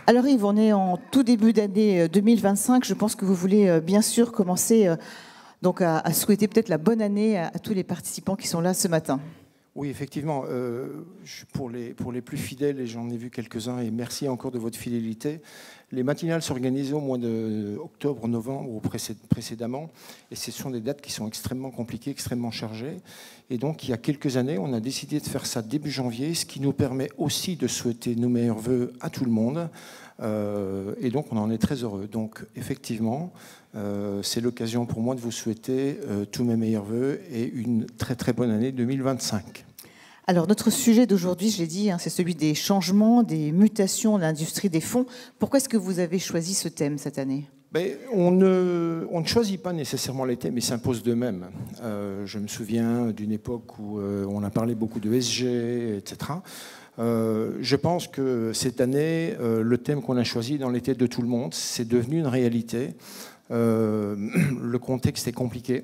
Alors Yves, on est en tout début d'année 2025. Je pense que vous voulez bien sûr commencer donc à souhaiter peut-être la bonne année à tous les participants qui sont là ce matin. Oui, effectivement, pour les plus fidèles, et j'en ai vu quelques-uns, et merci encore de votre fidélité, les matinales s'organisent au mois d'octobre, novembre ou précédemment, et ce sont des dates qui sont extrêmement compliquées, extrêmement chargées. Et donc, il y a quelques années, on a décidé de faire ça début janvier, ce qui nous permet aussi de souhaiter nos meilleurs vœux à tout le monde. Et donc, on en est très heureux. Donc, effectivement, c'est l'occasion pour moi de vous souhaiter tous mes meilleurs vœux et une très très bonne année 2025. Alors, notre sujet d'aujourd'hui, je l'ai dit, c'est celui des changements, des mutations de l'industrie des fonds. Pourquoi est-ce que vous avez choisi ce thème cette année ? On ne choisit pas nécessairement les thèmes, ils s'imposent d'eux-mêmes. Je me souviens d'une époque où on a parlé beaucoup de ESG, etc. Je pense que cette année, le thème qu'on a choisi dans les têtes de tout le monde, c'est devenu une réalité. Le contexte est compliqué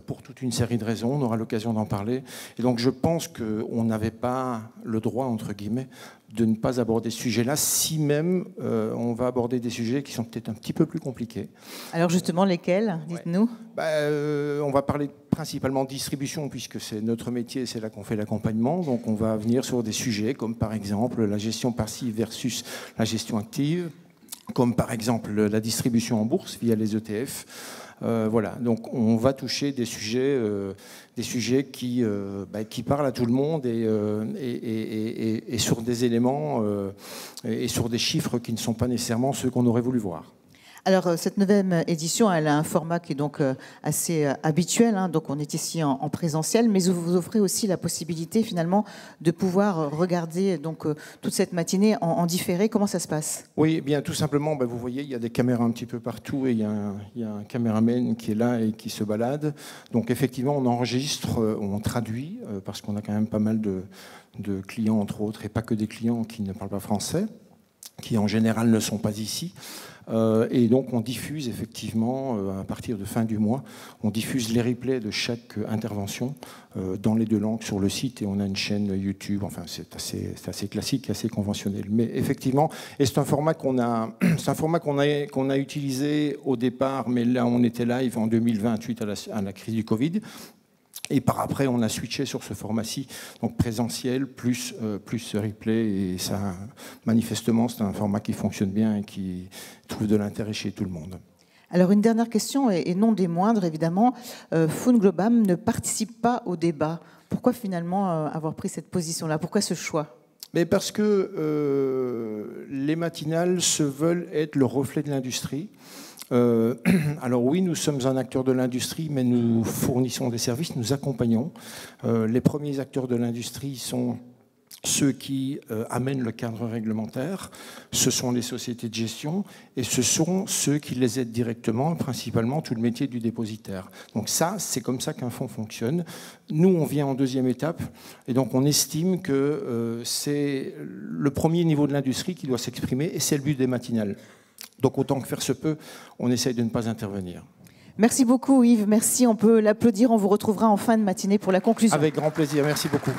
pour toute une série de raisons, on aura l'occasion d'en parler. Et donc je pense qu'on n'avait pas le droit, entre guillemets, de ne pas aborder ce sujet-là, si même on va aborder des sujets qui sont peut-être un petit peu plus compliqués. Alors justement, lesquels ? Dites-nous. On va parler principalement de distribution, puisque c'est notre métier, c'est là qu'on fait l'accompagnement. Donc on va venir sur des sujets comme par exemple la gestion passive versus la gestion active, comme par exemple la distribution en bourse via les ETF. Voilà, donc on va toucher des sujets qui parlent à tout le monde et sur des éléments et sur des chiffres qui ne sont pas nécessairement ceux qu'on aurait voulu voir. Alors, cette 9e édition, elle a un format qui est donc assez habituel. Donc, on est ici en présentiel, mais vous offrez aussi la possibilité, finalement, de pouvoir regarder donc toute cette matinée en différé. Comment ça se passe ? Oui, eh bien, tout simplement, vous voyez, il y a des caméras un petit peu partout et il y a un caméraman qui est là et qui se balade. Donc, effectivement, on enregistre, on traduit, parce qu'on a quand même pas mal de clients, entre autres, et pas que des clients qui ne parlent pas français, qui en général ne sont pas ici. Et donc on diffuse effectivement, à partir de fin du mois, on diffuse les replays de chaque intervention dans les deux langues sur le site et on a une chaîne YouTube, enfin c'est assez classique, assez conventionnel. Mais effectivement, et c'est un format qu'on a utilisé au départ, mais là on était live en 2020 suite à la crise du Covid. Et par après, on a switché sur ce format-ci, donc présentiel plus replay. Et ça, manifestement, c'est un format qui fonctionne bien et qui trouve de l'intérêt chez tout le monde. Alors, une dernière question, et non des moindres, évidemment. FundGlobam ne participe pas au débat. Pourquoi finalement avoir pris cette position-là ? Pourquoi ce choix ? Mais parce que les matinales se veulent être le reflet de l'industrie. Alors oui, nous sommes un acteur de l'industrie, mais nous fournissons des services, nous accompagnons. Les premiers acteurs de l'industrie sont ceux qui amènent le cadre réglementaire, ce sont les sociétés de gestion et ce sont ceux qui les aident directement, principalement tout le métier du dépositaire. Donc ça, c'est comme ça qu'un fonds fonctionne. Nous, on vient en deuxième étape et donc on estime que c'est le premier niveau de l'industrie qui doit s'exprimer et c'est le but des matinales. Donc autant que faire se peut, on essaye de ne pas intervenir. Merci beaucoup Yves, merci, on peut l'applaudir, on vous retrouvera en fin de matinée pour la conclusion. Avec grand plaisir, merci beaucoup.